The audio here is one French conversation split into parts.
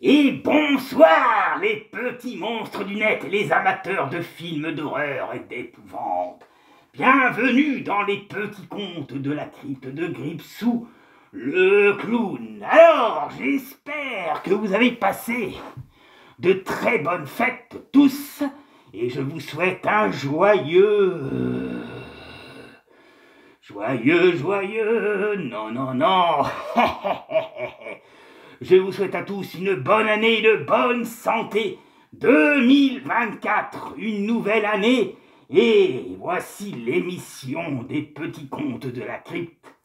Et bonsoir les petits monstres du net et les amateurs de films d'horreur et d'épouvante. Bienvenue dans les petits contes de la crypte de Gripsou, le clown. Alors, j'espère que vous avez passé de très bonnes fêtes tous et je vous souhaite un joyeux, non. Je vous souhaite à tous une bonne année, une bonne santé. 2024, une nouvelle année. Et voici l'émission des petits contes de la crypte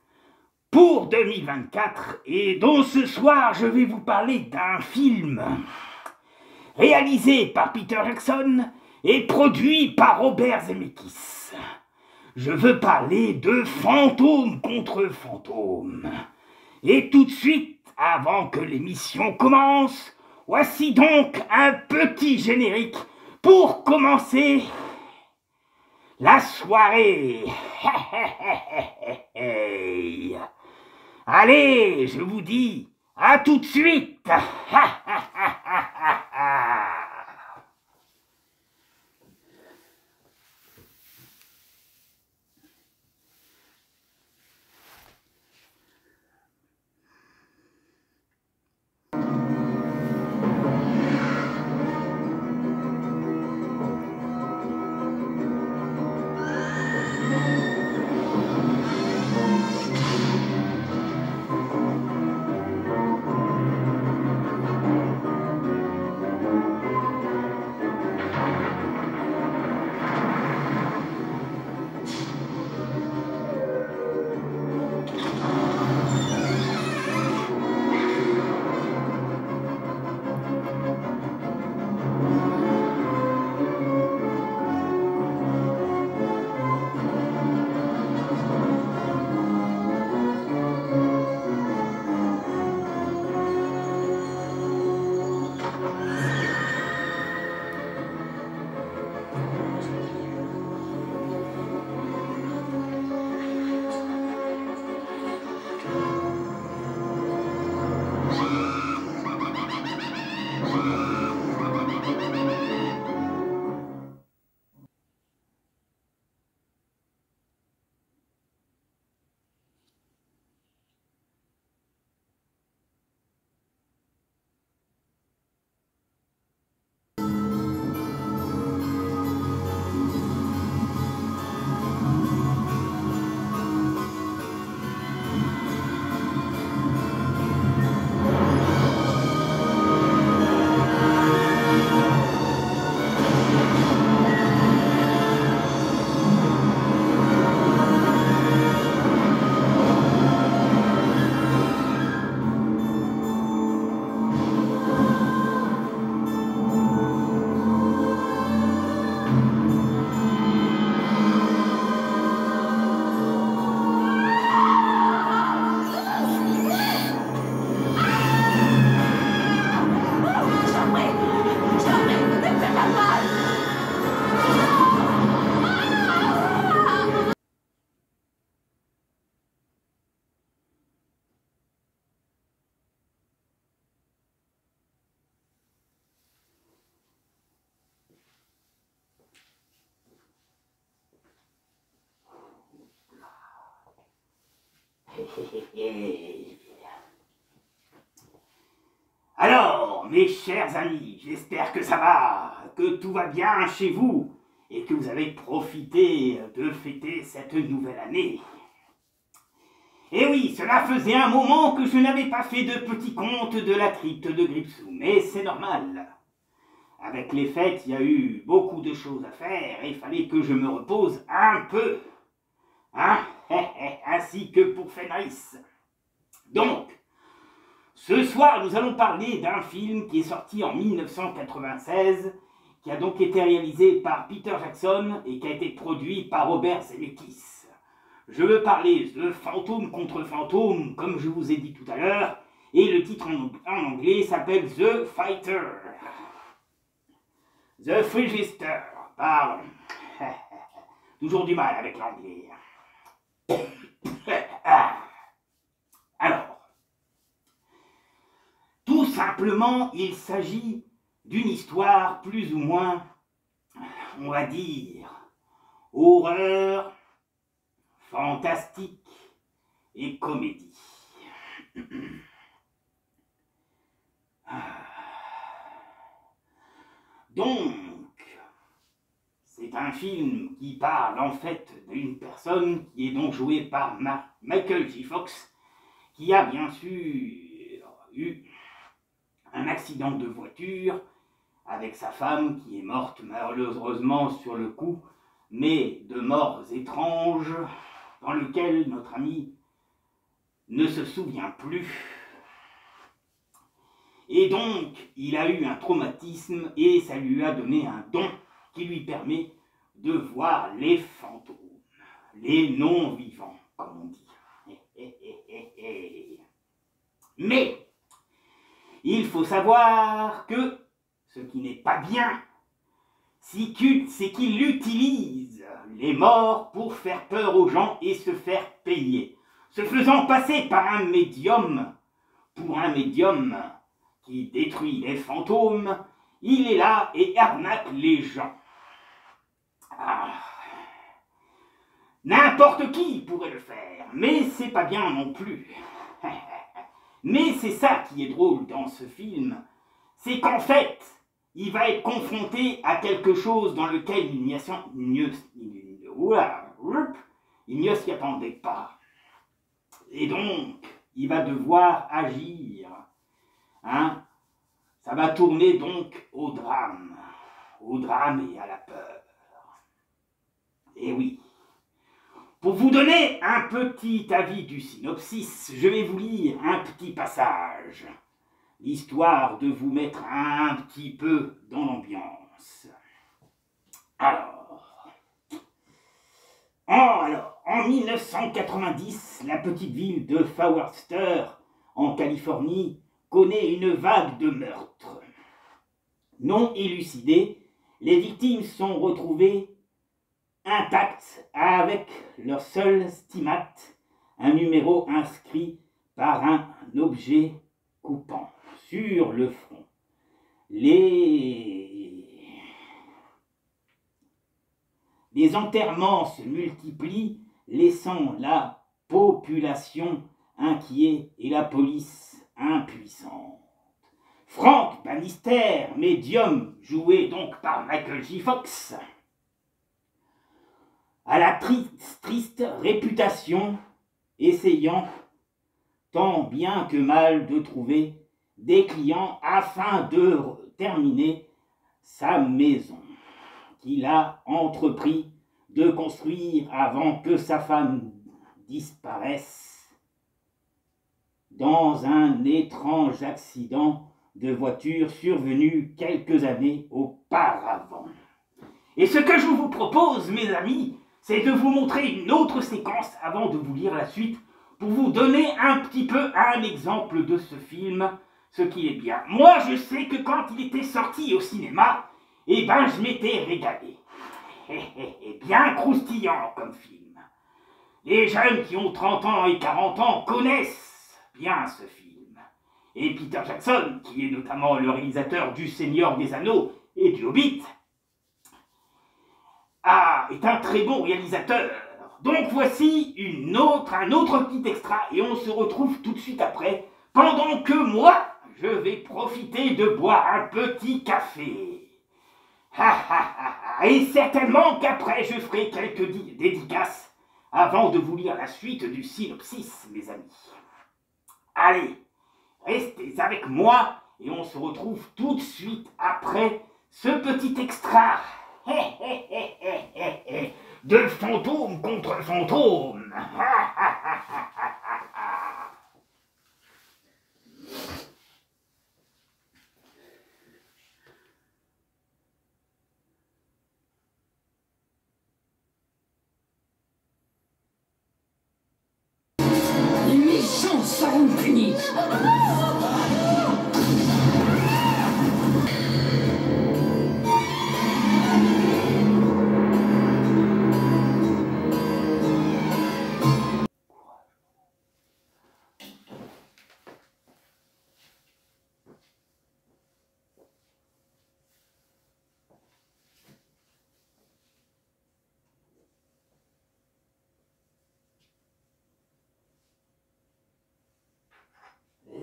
pour 2024. Et dont ce soir, je vais vous parler d'un film réalisé par Peter Jackson et produit par Robert Zemeckis. Je veux parler de Fantôme contre Fantôme. Et tout de suite, avant que l'émission commence, voici donc un petit générique pour commencer la soirée. Allez, je vous dis à tout de suite. Alors, mes chers amis, j'espère que ça va, que tout va bien chez vous et que vous avez profité de fêter cette nouvelle année. Et oui, cela faisait un moment que je n'avais pas fait de petits contes de la crypte de Gripsou, mais c'est normal. avec les fêtes, il y a eu beaucoup de choses à faire et il fallait que je me repose un peu. Hein? Ainsi que pour Fenris. Donc, ce soir, nous allons parler d'un film qui est sorti en 1996, qui a donc été réalisé par Peter Jackson et qui a été produit par Robert Zemeckis. Je veux parler de Fantôme contre Fantôme, comme je vous ai dit tout à l'heure, et le titre en anglais s'appelle The Fighter. The Phrygister, pardon. Toujours du mal avec l'anglais. Alors, tout simplement, il s'agit d'une histoire plus ou moins, on va dire, horreur, fantastique et comédie. Donc, c'est un film qui parle en fait d'une personne qui est donc jouée par Michael J. Fox, qui a bien sûr eu un accident de voiture avec sa femme qui est morte malheureusement sur le coup, mais de morts étranges dans lequel notre ami ne se souvient plus. Et donc, il a eu un traumatisme et ça lui a donné un don qui lui permet de voir les fantômes, les non-vivants, comme on dit. Mais, il faut savoir que ce qui n'est pas bien, c'est qu'il utilise les morts pour faire peur aux gens et se faire payer, se faisant passer par un médium, pour un médium qui détruit les fantômes. Il est là et arnaque les gens. N'importe qui pourrait le faire, mais c'est pas bien non plus. Mais c'est ça qui est drôle dans ce film, c'est qu'en fait, il va être confronté à quelque chose dans lequel il ne s'y attendait pas. Et donc, il va devoir agir. Hein? Ça va tourner donc au drame et à la peur. Et oui. Pour vous donner un petit avis du synopsis, je vais vous lire un petit passage, histoire de vous mettre un petit peu dans l'ambiance. Alors, en 1990, la petite ville de Forester, en Californie, connaît une vague de meurtres. Non élucidés, les victimes sont retrouvées intactes avec leur seul stigmate, un numéro inscrit par un objet coupant sur le front. Les enterrements se multiplient, laissant la population inquiète et la police impuissante. Frank Bannister, médium, joué donc par Michael J. Fox, a la triste réputation, essayant tant bien que mal de trouver des clients afin de terminer sa maison qu'il a entrepris de construire avant que sa femme disparaisse dans un étrange accident de voiture survenu quelques années auparavant. Et ce que je vous propose, mes amis, c'est de vous montrer une autre séquence avant de vous lire la suite, pour vous donner un petit peu un exemple de ce film, ce qui est bien. Moi, je sais que quand il était sorti au cinéma, eh ben, je m'étais régalé. Bien croustillant comme film. Les jeunes qui ont 30 ans et 40 ans connaissent bien ce film. Et Peter Jackson, qui est notamment le réalisateur du Seigneur des Anneaux et du Hobbit, est un très bon réalisateur. Donc voici un autre petit extra et on se retrouve tout de suite après, pendant que moi, je vais profiter de boire un petit café. Et certainement qu'après je ferai quelques dédicaces avant de vous lire la suite du synopsis, mes amis. Allez, restez avec moi et on se retrouve tout de suite après ce petit extra de fantôme contre fantôme. Les méchants seront punis.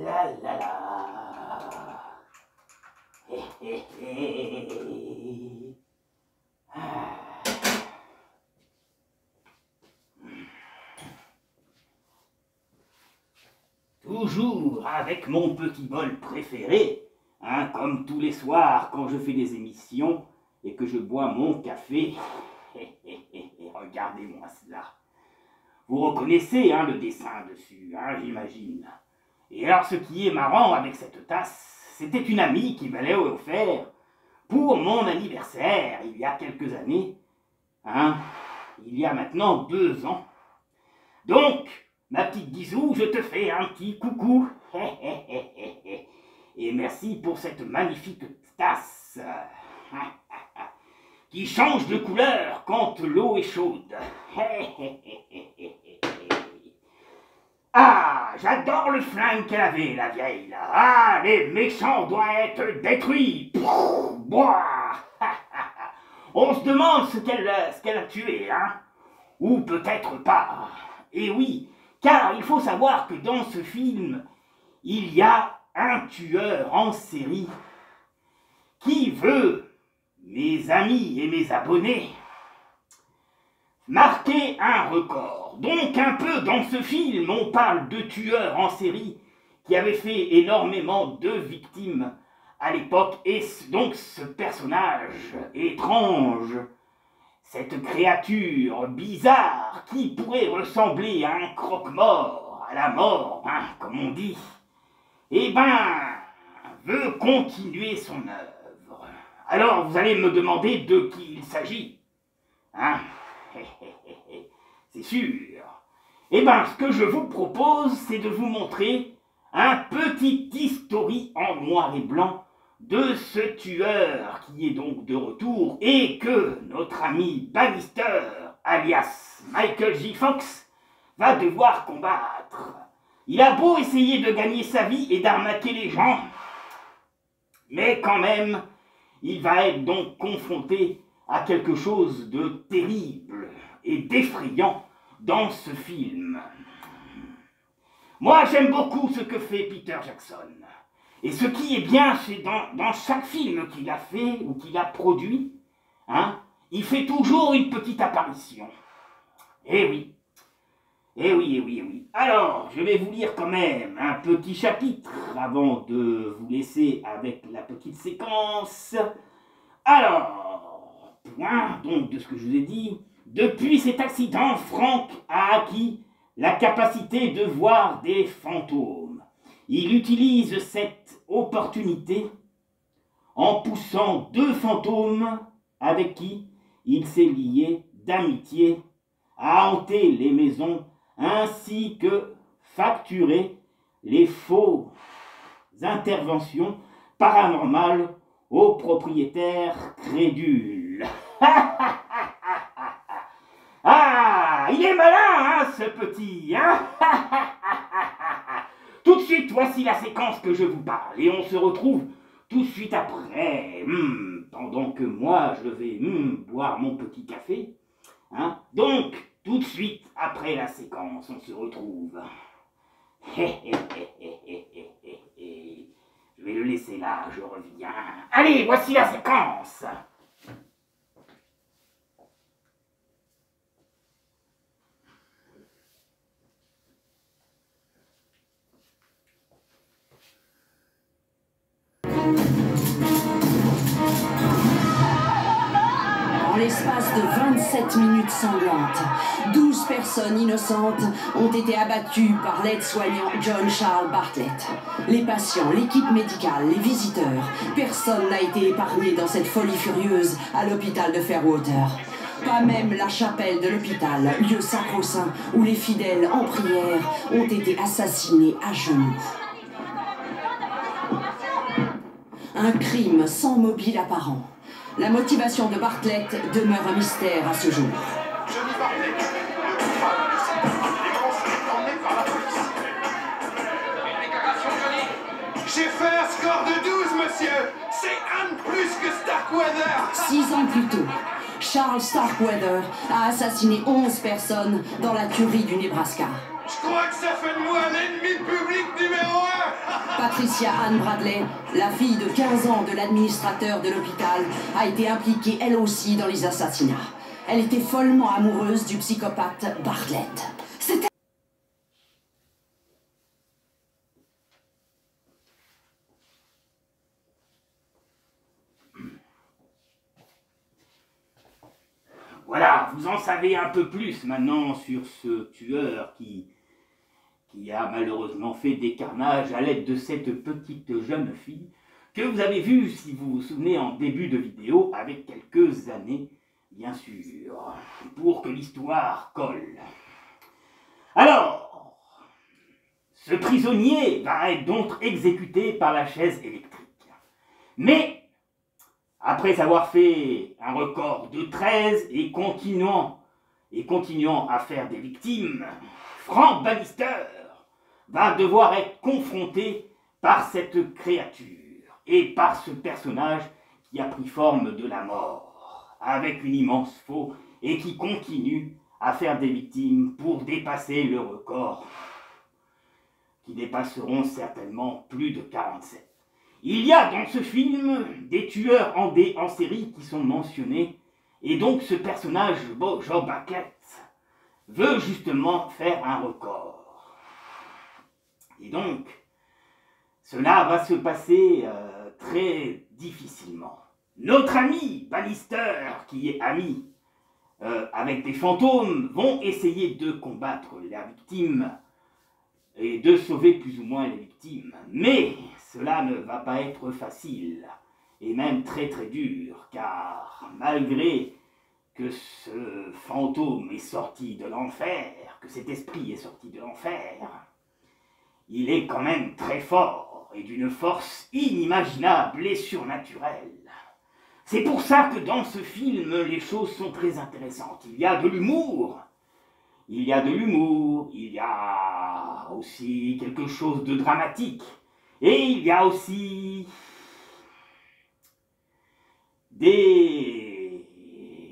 La la la. Toujours avec mon petit bol préféré, hein, comme tous les soirs quand je fais des émissions et que je bois mon café. Regardez-moi cela. Vous reconnaissez hein, le dessin dessus, hein, j'imagine. Et alors ce qui est marrant avec cette tasse, c'était une amie qui me l'a offert pour mon anniversaire il y a quelques années. Hein, il y a maintenant 2 ans. Donc, ma petite Guizou, je te fais un petit coucou. Et merci pour cette magnifique tasse qui change de couleur quand l'eau est chaude. Ah, j'adore le flingue qu'elle avait, la vieille, là. Ah, les méchants doivent être détruits. On se demande ce qu'elle a tué, hein. Ou peut-être pas. Et oui, car il faut savoir que dans ce film, il y a un tueur en série qui veut, mes amis et mes abonnés, marquer un record. Donc un peu dans ce film, on parle de tueurs en série qui avaient fait énormément de victimes à l'époque. Et donc ce personnage étrange, cette créature bizarre qui pourrait ressembler à un croque-mort, à la mort, hein, comme on dit, eh ben, veut continuer son œuvre. Alors vous allez me demander de qui il s'agit, hein? C'est sûr. Eh bien, ce que je vous propose, c'est de vous montrer un petit historique en noir et blanc de ce tueur qui est donc de retour et que notre ami Bannister, alias Michael J. Fox, va devoir combattre. Il a beau essayer de gagner sa vie et d'arnaquer les gens, mais quand même, il va être donc confronté à quelque chose de terrible et d'effrayant dans ce film. Moi, j'aime beaucoup ce que fait Peter Jackson. Et ce qui est bien, c'est dans chaque film qu'il a fait ou qu'il a produit, hein, il fait toujours une petite apparition. Eh oui. Eh oui, eh oui, eh oui. Alors, je vais vous lire quand même un petit chapitre avant de vous laisser avec la petite séquence. Alors, point donc de ce que je vous ai dit. Depuis cet accident, Frank a acquis la capacité de voir des fantômes. Il utilise cette opportunité en poussant 2 fantômes avec qui il s'est lié d'amitié à hanter les maisons ainsi que facturer les fausses interventions paranormales aux propriétaires crédules. Ah, il est malin, hein, ce petit, hein. Tout de suite, voici la séquence que je vous parle, et on se retrouve tout de suite après, pendant que moi, je vais boire mon petit café, hein. Donc, tout de suite après la séquence, on se retrouve. Je vais le laisser là, je reviens. Allez, voici la séquence. l'espace de 27 minutes sanglantes, 12 personnes innocentes ont été abattues par l'aide-soignant John Charles Bartlett. Les patients, l'équipe médicale, les visiteurs, personne n'a été épargné dans cette folie furieuse à l'hôpital de Fairwater. Pas même la chapelle de l'hôpital, lieu sacro-saint où les fidèles en prière ont été assassinés à genoux. Un crime sans mobile apparent. La motivation de Bartlett demeure un mystère à ce jour. Johnny Bartlett, le coupable de cette mort, est ensuite emmené par la police. Une déclaration, Johnny. J'ai fait un score de 12, monsieur. C'est un de plus que Starkweather. 6 ans plus tôt, Charles Starkweather a assassiné 11 personnes dans la tuerie du Nebraska. Je crois que ça fait de moi un ennemi public numéro 1. Patricia Ann Bradley, la fille de 15 ans de l'administrateur de l'hôpital, a été impliquée elle aussi dans les assassinats. Elle était follement amoureuse du psychopathe Bartlett. C'était... Voilà, vous en savez un peu plus maintenant sur ce tueur qui a malheureusement fait des carnages à l'aide de cette petite jeune fille que vous avez vue, si vous vous souvenez, en début de vidéo, avec quelques années, bien sûr, pour que l'histoire colle. Alors, ce prisonnier va être donc exécuté par la chaise électrique. Mais, après avoir fait un record de 13 et continuant à faire des victimes, Frank Bannister va devoir être confronté par cette créature et par ce personnage qui a pris forme de la mort, avec une immense faux et qui continue à faire des victimes pour dépasser le record, qui dépasseront certainement plus de 47. Il y a dans ce film des tueurs en série qui sont mentionnés, et donc ce personnage, Joe Bartlett, veut justement faire un record. Et donc, cela va se passer très difficilement. Notre ami Bannister, qui est ami avec des fantômes, vont essayer de combattre la victime et de sauver plus ou moins les victimes. Mais cela ne va pas être facile, et même très très dur, car malgré que ce fantôme est sorti de l'enfer, que cet esprit est sorti de l'enfer, il est quand même très fort et d'une force inimaginable et surnaturelle. C'est pour ça que dans ce film, les choses sont très intéressantes. Il y a de l'humour, il y a aussi quelque chose de dramatique, et il y a aussi des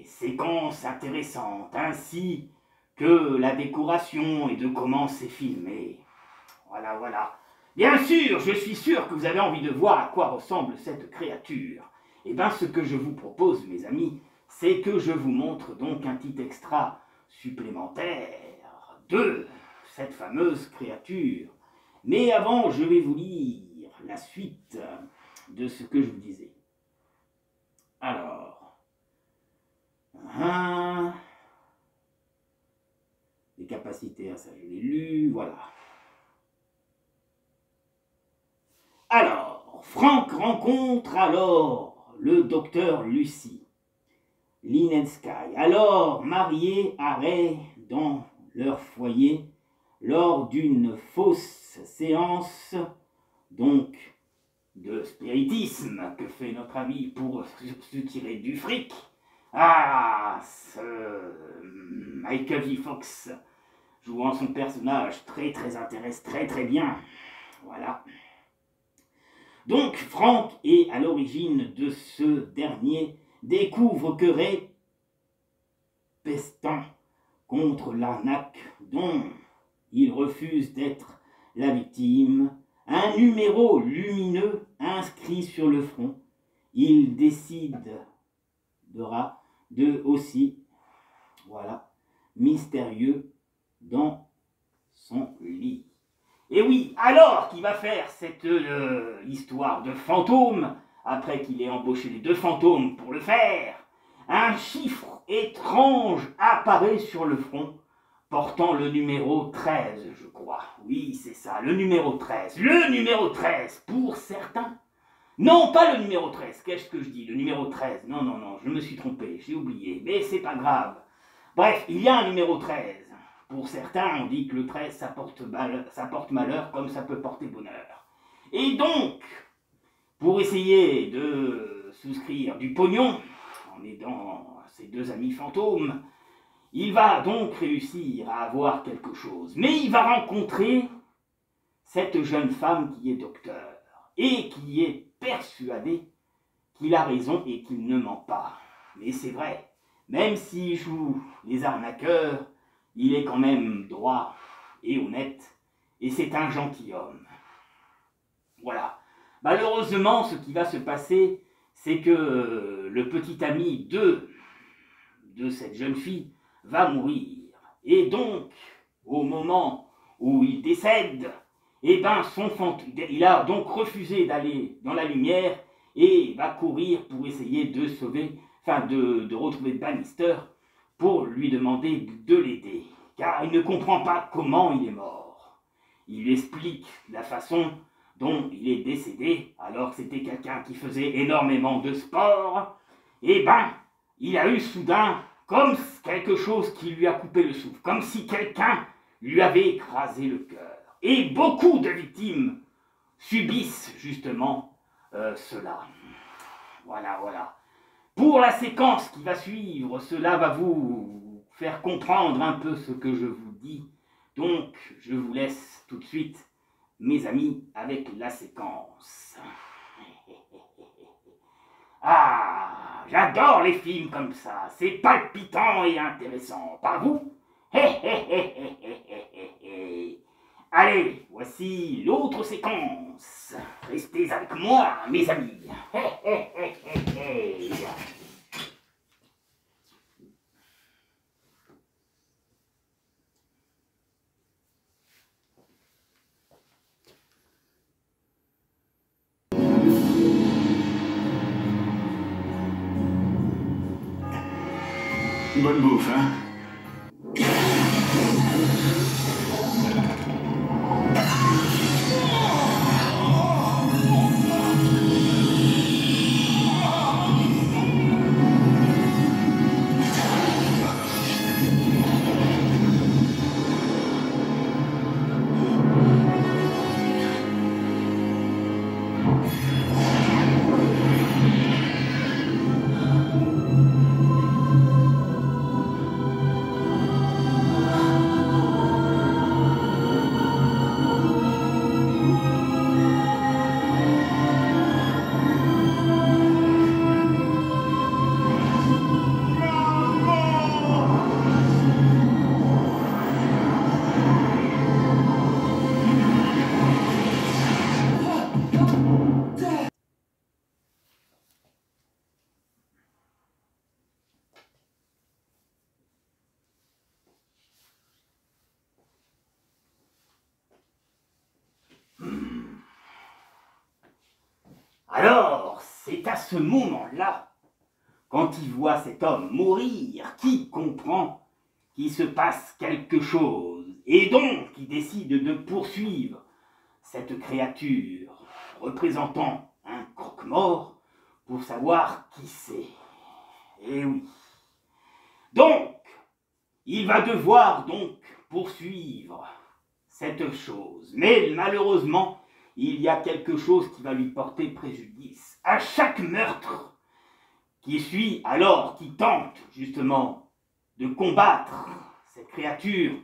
séquences intéressantes, ainsi que la décoration et de comment c'est filmé. Voilà. Bien sûr, je suis sûr que vous avez envie de voir à quoi ressemble cette créature. Et bien, ce que je vous propose, mes amis, c'est que je vous montre donc un petit extra supplémentaire de cette fameuse créature. Mais avant, je vais vous lire la suite de ce que je vous disais. Alors, les capacitaires, ça je l'ai lu, voilà. Alors, Frank rencontre alors le docteur Lucy Linensky, alors mariée à Ray dans leur foyer, lors d'une fausse séance, donc de spiritisme, que fait notre ami pour se tirer du fric. Ah, ce Michael J. Fox, jouant son personnage très intéressant, très bien, voilà. Donc, Frank est à l'origine de ce dernier, découvre que Ray, pestant contre l'arnaque dont il refuse d'être la victime, un numéro lumineux inscrit sur le front, il décidera de aussi, voilà, mystérieux dans son lit. Et oui, alors qu'il va faire cette histoire de fantôme, après qu'il ait embauché les 2 fantômes pour le faire, un chiffre étrange apparaît sur le front, portant le numéro 13, je crois. Oui, c'est ça, le numéro 13. Le numéro 13, pour certains. Non, pas le numéro 13, qu'est-ce que je dis? Le numéro 13, non, non, non, je me suis trompé, j'ai oublié, mais c'est pas grave. Bref, il y a un numéro 13. Pour certains, on dit que le 13, ça porte malheur comme ça peut porter bonheur. Et donc, pour essayer de souscrire du pognon, en aidant ses deux amis fantômes, il va donc réussir à avoir quelque chose. Mais il va rencontrer cette jeune femme qui est docteur et qui est persuadée qu'il a raison et qu'il ne ment pas. Mais c'est vrai, même s'il joue les arnaqueurs, il est quand même droit et honnête, et c'est un gentilhomme. Voilà. Malheureusement, ce qui va se passer, c'est que le petit ami de cette jeune fille va mourir. Et donc, au moment où il décède, eh ben, il a donc refusé d'aller dans la lumière et va courir pour essayer de sauver, de retrouver Bannister pour lui demander de l'aider, car il ne comprend pas comment il est mort. Il lui explique la façon dont il est décédé, alors que c'était quelqu'un qui faisait énormément de sport. Et ben, il a eu soudain comme quelque chose qui lui a coupé le souffle, comme si quelqu'un lui avait écrasé le cœur. Et beaucoup de victimes subissent justement cela. Voilà, voilà. Pour la séquence qui va suivre, cela va vous faire comprendre un peu ce que je vous dis. Donc, je vous laisse tout de suite, mes amis, avec la séquence. Ah, j'adore les films comme ça. C'est palpitant et intéressant. Pas vous? Allez, voici l'autre séquence. Restez avec moi, mes amis. Bonne bouffe, hein? Alors, c'est à ce moment-là, quand il voit cet homme mourir, qu'il comprend qu'il se passe quelque chose. Et donc, il décide de poursuivre cette créature représentant un croque-mort pour savoir qui c'est. Eh oui. Donc, il va devoir donc poursuivre cette chose. Mais malheureusement, il y a quelque chose qui va lui porter préjudice. À chaque meurtre qui suit, alors qu'il tente justement de combattre cette créature,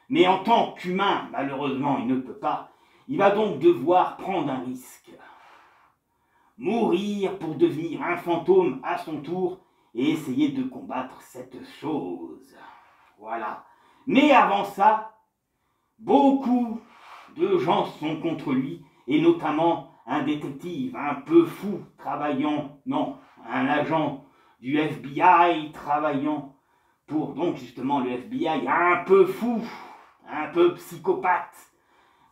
mais en tant qu'humain, malheureusement, il ne peut pas, il va donc devoir prendre un risque. Mourir pour devenir un fantôme à son tour et essayer de combattre cette chose. Voilà. Mais avant ça, beaucoup de gens sont contre lui, et notamment un détective un peu fou un agent du FBI travaillant pour donc justement le FBI, un peu fou, un peu psychopathe,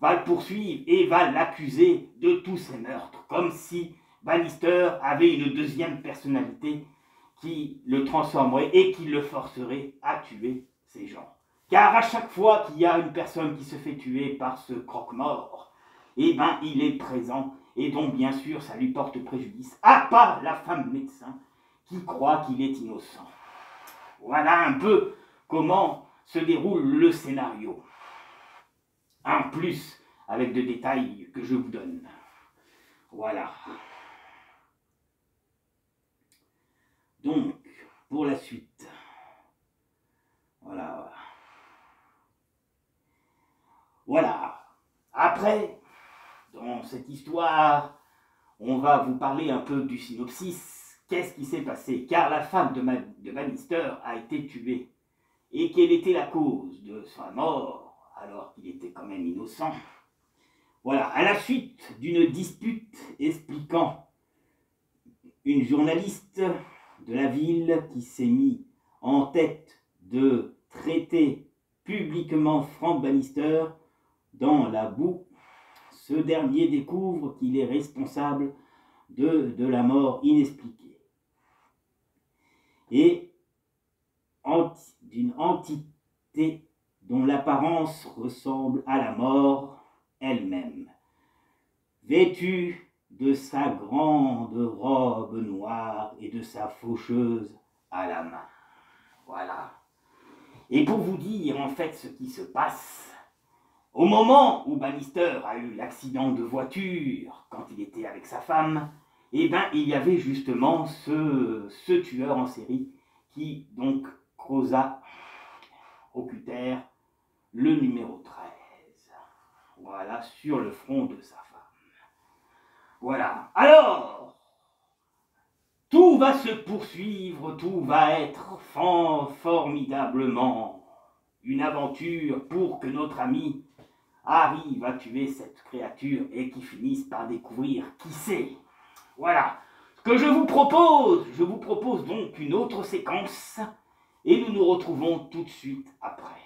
va le poursuivre et va l'accuser de tous ces meurtres, comme si Bannister avait une deuxième personnalité qui le transformerait et qui le forcerait à tuer ces gens. Car à chaque fois qu'il y a une personne qui se fait tuer par ce croque-mort, eh ben, il est présent et donc bien sûr ça lui porte préjudice, à part la femme médecin qui croit qu'il est innocent. Voilà un peu comment se déroule le scénario. En plus, avec des détails que je vous donne. Voilà. Donc, pour la suite. Voilà. Voilà. Après, dans cette histoire, on va vous parler un peu du synopsis. Qu'est-ce qui s'est passé? Car la femme de Bannister a été tuée. Et quelle était la cause de sa mort, alors qu'il était quand même innocent? Voilà, à la suite d'une dispute expliquant une journaliste de la ville qui s'est mis en tête de traiter publiquement Frank Bannister dans la boue, ce dernier découvre qu'il est responsable de la mort inexpliquée et d'une entité dont l'apparence ressemble à la mort elle-même, vêtue de sa grande robe noire et de sa faucheuse à la main. Voilà. Et pour vous dire en fait ce qui se passe, au moment où Bannister a eu l'accident de voiture, quand il était avec sa femme, eh ben, il y avait justement ce tueur en série qui donc creusa au cutter le numéro 13. Voilà, sur le front de sa femme. Voilà. Alors, tout va se poursuivre, tout va être formidablement une aventure pour que notre ami arrive à tuer cette créature et qu'il finisse par découvrir qui c'est. Voilà. Ce que je vous propose donc une autre séquence et nous nous retrouvons tout de suite après.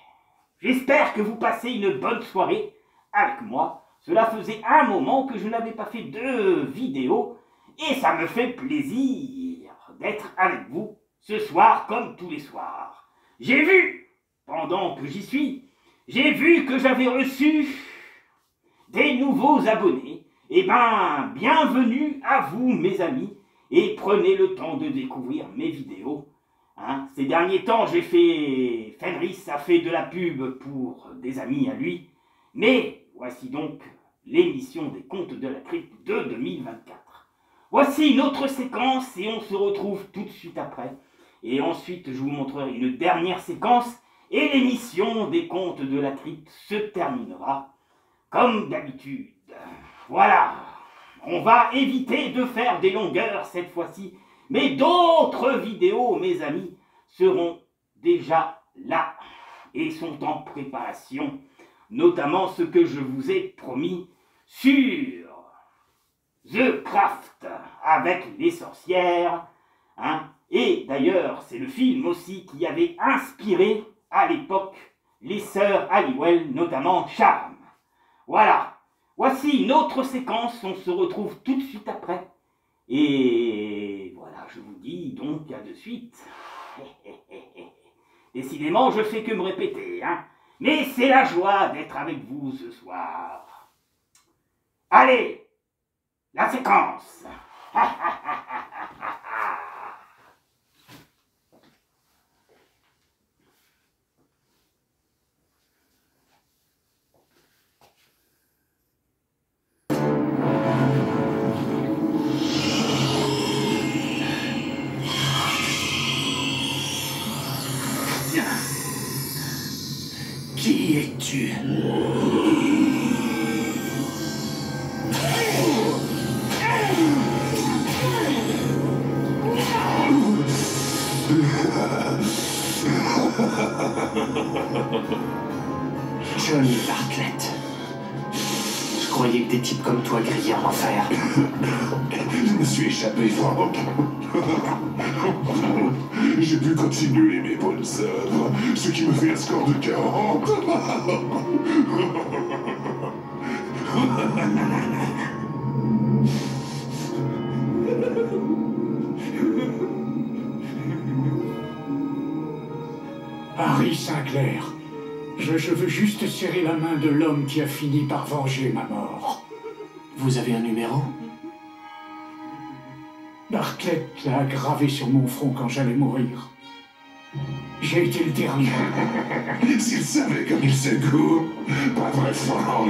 J'espère que vous passez une bonne soirée avec moi. Cela faisait un moment que je n'avais pas fait de vidéo et ça me fait plaisir d'être avec vous ce soir comme tous les soirs. J'ai vu, pendant que j'y suis, j'ai vu que j'avais reçu des nouveaux abonnés. Eh ben, bienvenue à vous mes amis et prenez le temps de découvrir mes vidéos. Hein, ces derniers temps, Fenris a fait de la pub pour des amis à lui, mais voici donc l'émission des Contes de la Crypte de 2024. Voici une autre séquence et on se retrouve tout de suite après. Et ensuite, je vous montrerai une dernière séquence et l'émission des Contes de la Crypte se terminera comme d'habitude. Voilà, on va éviter de faire des longueurs cette fois-ci, mais d'autres vidéos, mes amis, seront déjà là et sont en préparation, notamment ce que je vous ai promis sur The Craft avec les sorcières, hein. Et d'ailleurs, c'est le film aussi qui avait inspiré à l'époque les sœurs Halliwell, notamment Charme. Voilà, voici une autre séquence, on se retrouve tout de suite après. Et voilà, je vous dis donc à de suite. Décidément, je fais que me répéter, hein. Mais c'est la joie d'être avec vous ce soir. Allez, la séquence. Qui es-tu? Johnny Bartlett. Je croyais que des types comme toi grillaient en enfer. Je me suis échappé, Franck. J'ai pu continuer mes bonnes œuvres, ce qui me fait un score de 40. Harry Sinclair, je veux juste serrer la main de l'homme qui a fini par venger ma mort. Vous avez un numéro? Bartlett l'a gravé sur mon front quand j'allais mourir. J'ai été le dernier. S'il savait comme il secoue. Pas vrai, Franck.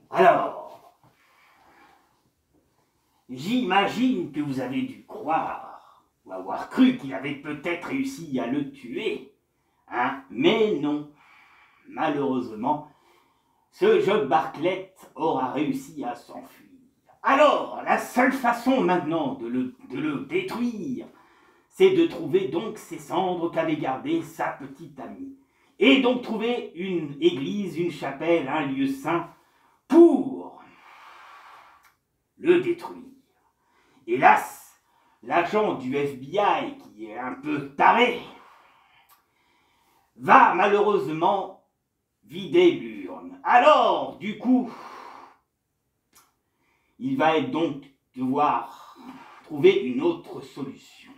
Alors, j'imagine que vous avez dû croire, ou avoir cru qu'il avait peut-être réussi à le tuer, hein, mais non. Malheureusement, ce Job Bartlett aura réussi à s'enfuir. Alors, la seule façon maintenant de le détruire, c'est de trouver donc ces cendres qu'avait gardées sa petite amie. Et donc trouver une église, une chapelle, un lieu saint, pour le détruire. Hélas, l'agent du FBI, qui est un peu taré, va malheureusement vider l'urne. Alors, du coup, il va donc devoir trouver une autre solution.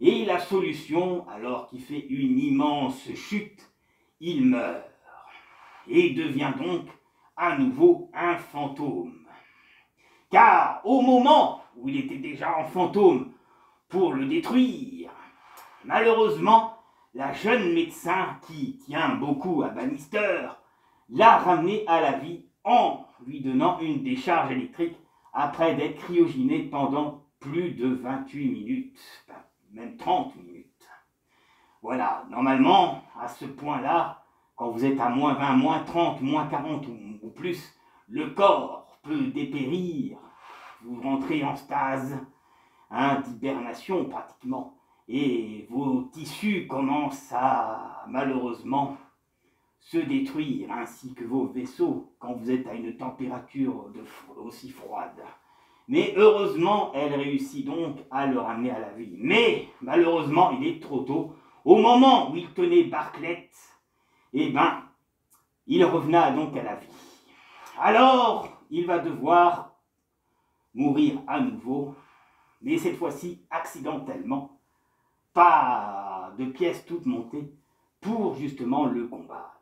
Et la solution, alors qu'il fait une immense chute, il meurt et devient donc à nouveau un fantôme. Car au moment où il était déjà en fantôme pour le détruire, malheureusement, la jeune médecin qui tient beaucoup à Bannister l'a ramené à la vie en lui donnant une décharge électrique après d'être cryogéné pendant plus de 28 minutes, même 30 minutes. Voilà, normalement, à ce point-là, quand vous êtes à moins 20, moins 30, moins 40 ou plus, le corps peut dépérir, vous rentrez en stase d'hibernation pratiquement, et vos tissus commencent à malheureusement se détruire, ainsi que vos vaisseaux, quand vous êtes à une température aussi froide. Mais heureusement, elle réussit donc à le ramener à la vie. Mais malheureusement, il est trop tôt. Au moment où il tenait Bartlett, eh ben, il revenait donc à la vie. Alors, il va devoir mourir à nouveau, mais cette fois-ci accidentellement, pas de pièces toutes montées, pour justement le combattre.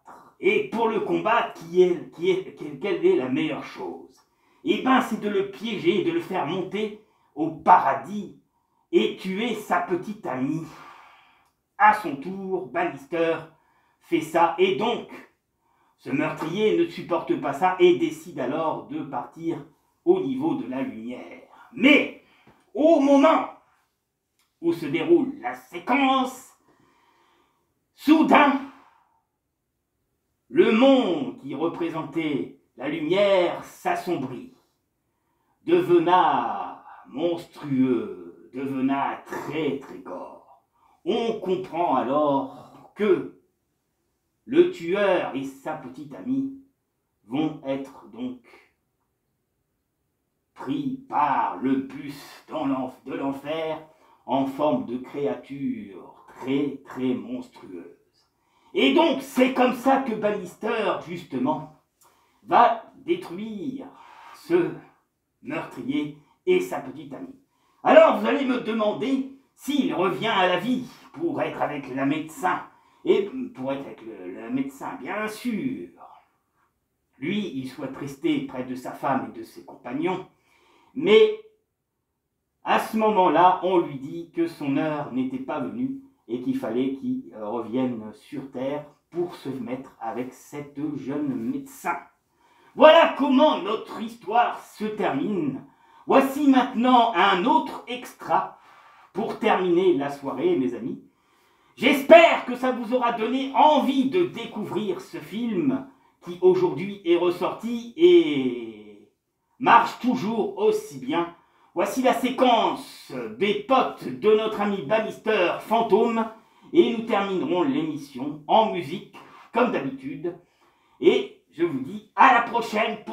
Et pour le combattre, quelle est la meilleure chose? Eh bien, c'est de le piéger, de le faire monter au paradis et tuer sa petite amie. À son tour, Bannister fait ça, et donc, ce meurtrier ne supporte pas ça et décide alors de partir au niveau de la lumière. Mais, au moment où se déroule la séquence, soudain, le monde qui représentait la lumière s'assombrit, devenant monstrueux, devenant très très gore. On comprend alors que le tueur et sa petite amie vont être donc pris par le bus de l'enfer en forme de créature très très monstrueuse. Et donc c'est comme ça que Bannister justement va détruire ce meurtrier et sa petite amie. Alors vous allez me demander s'il revient à la vie pour être avec la médecin. Et pour être avec le médecin, bien sûr. Lui, il souhaite rester près de sa femme et de ses compagnons. Mais à ce moment-là, on lui dit que son heure n'était pas venue et qu'il fallait qu'il revienne sur Terre pour se mettre avec cette jeune médecin. Voilà comment notre histoire se termine. Voici maintenant un autre extra pour terminer la soirée, mes amis. J'espère que ça vous aura donné envie de découvrir ce film qui aujourd'hui est ressorti et marche toujours aussi bien. Voici la séquence des potes de notre ami Bannister Fantôme et nous terminerons l'émission en musique comme d'habitude. Et je vous dis à la prochaine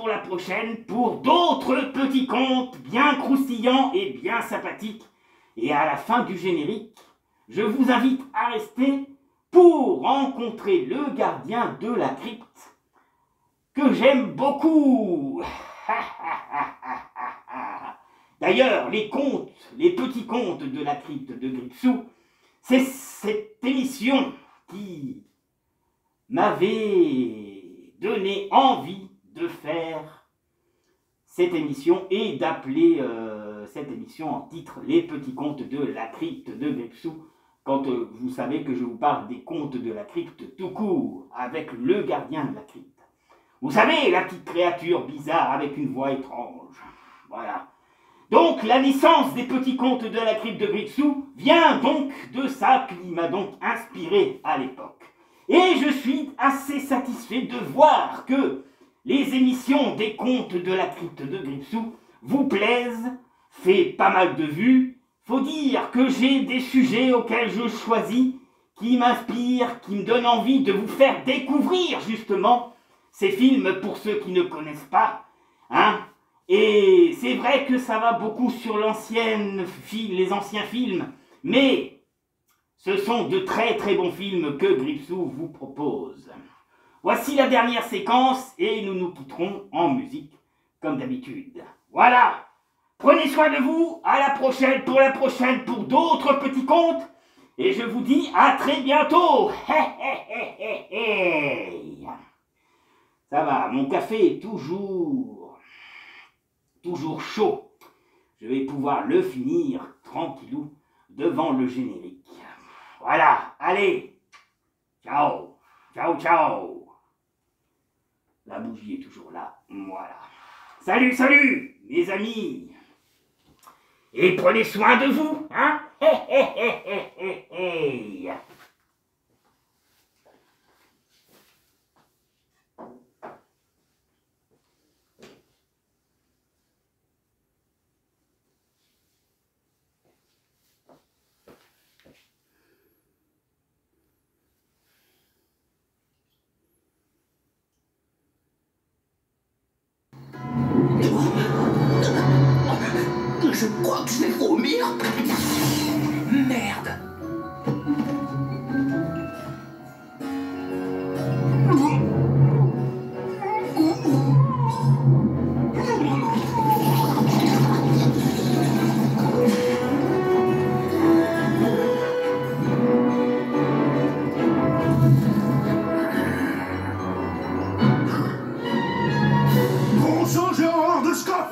pour d'autres petits contes bien croustillants et bien sympathiques. Et à la fin du générique, je vous invite à rester pour rencontrer le gardien de la crypte que j'aime beaucoup. D'ailleurs, les petits contes de la crypte de Gripsou, c'est cette émission qui m'avait donné envie de faire cette émission et d'appeler cette émission en titre « Les petits contes de la crypte de Gripsou », quand vous savez que je vous parle des contes de la crypte tout court, avec le gardien de la crypte. Vous savez, la petite créature bizarre avec une voix étrange. Voilà. Donc, la naissance des petits contes de la crypte de Gripsou vient donc de ça qui m'a donc inspiré à l'époque. Et je suis assez satisfait de voir que les émissions des contes de la crypte de Gripsou vous plaisent, fait pas mal de vues. Faut dire que j'ai des sujets auxquels je choisis, qui m'inspirent, qui me donnent envie de vous faire découvrir justement ces films pour ceux qui ne connaissent pas. Hein. Et c'est vrai que ça va beaucoup sur les anciens films, mais ce sont de très très bons films que Gripsou vous propose. Voici la dernière séquence et nous nous quitterons en musique comme d'habitude. Voilà. Prenez soin de vous, à la prochaine pour d'autres petits contes, et je vous dis à très bientôt. Ça va, mon café est toujours chaud. Je vais pouvoir le finir tranquillou devant le générique. Voilà, allez, ciao, ciao, ciao. La bougie est toujours là, voilà. Salut, salut, mes amis. Et prenez soin de vous, hein? Je crois que je vais vomir. Merde.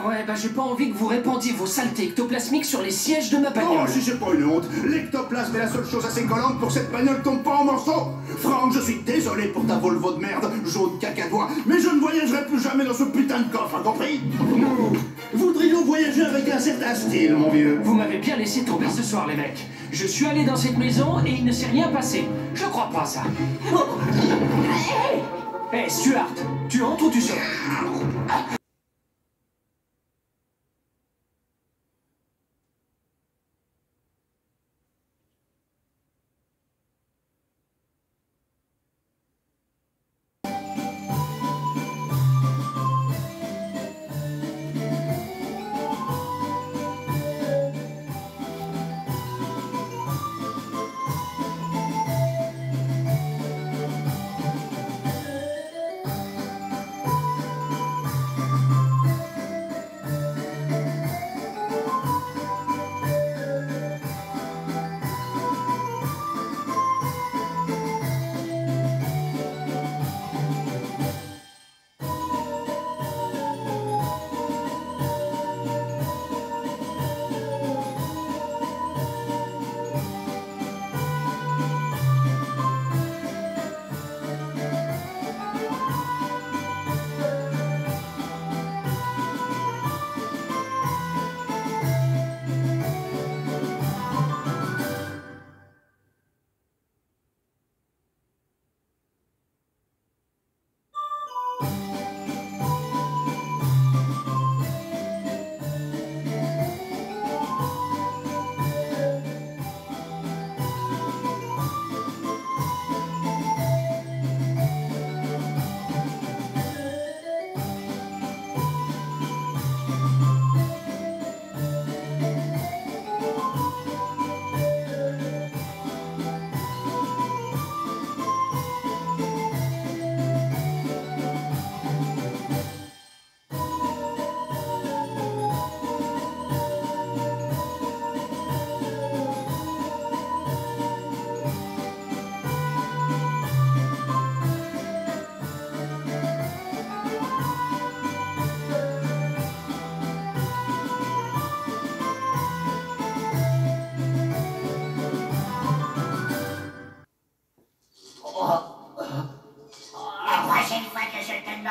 Ouais, bah j'ai pas envie que vous répandiez vos saletés ectoplasmiques sur les sièges de ma bagnole. Oh, si c'est pas une honte, l'ectoplasme est la seule chose assez collante pour cette bagnole tombe pas en morceaux. Franck, je suis désolé pour ta Volvo de merde, jaune cacadois, mais je ne voyagerai plus jamais dans ce putain de coffre, compris? Nous voudrions voyager avec un certain style, mon vieux. Vous m'avez bien laissé tomber ce soir, les mecs. Je suis allé dans cette maison et il ne s'est rien passé. Je crois pas ça. Hé, Stuart, tu entres ou tu sors?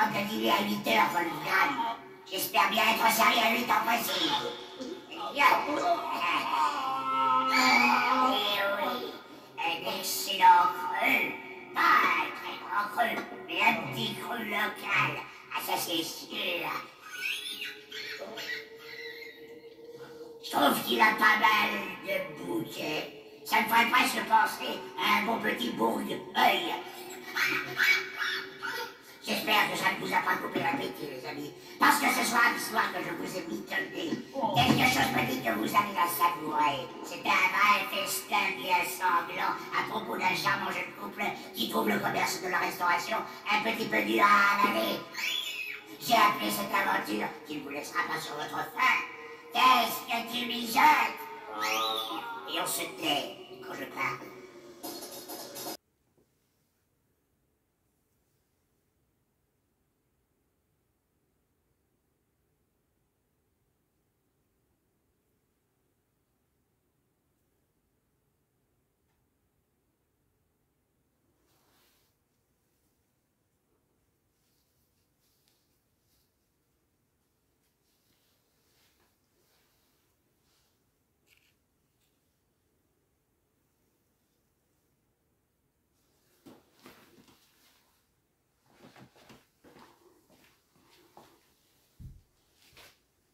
demande de dîner à 8h, Wolfram. J'espère bien être servi à 8 ans précis. Eh oui, un excellent cru. Pas un très grand cru, mais un petit cru local. Ah, ça c'est sûr. Je trouve qu'il a pas mal de bouquets. Ça me ferait presque penser à un bon petit bourgue-œil. J'espère que ça ne vous a pas coupé l'appétit, les amis. Parce que ce soir, l'histoire que je vous ai mitonné, quelque chose me dit que vous allez la savourer. C'est un vrai festin bien sanglant à propos d'un charmant jeune couple qui trouve le commerce de la restauration un petit peu dur à avaler. J'ai appelé cette aventure qui ne vous laissera pas sur votre faim. Qu'est-ce que tu mijotes? Et on se tait quand je parle.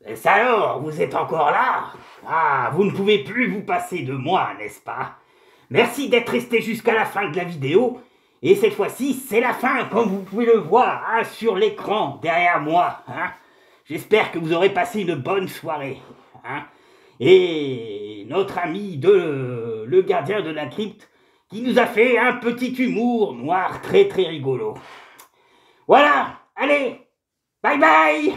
Et ça alors, vous êtes encore là? Ah, vous ne pouvez plus vous passer de moi, n'est-ce pas? Merci d'être resté jusqu'à la fin de la vidéo. Et cette fois-ci, c'est la fin, comme vous pouvez le voir, hein, sur l'écran, derrière moi. Hein. J'espère que vous aurez passé une bonne soirée. Hein. Et notre ami le gardien de la crypte, qui nous a fait un petit humour noir très très rigolo. Voilà, allez, bye bye.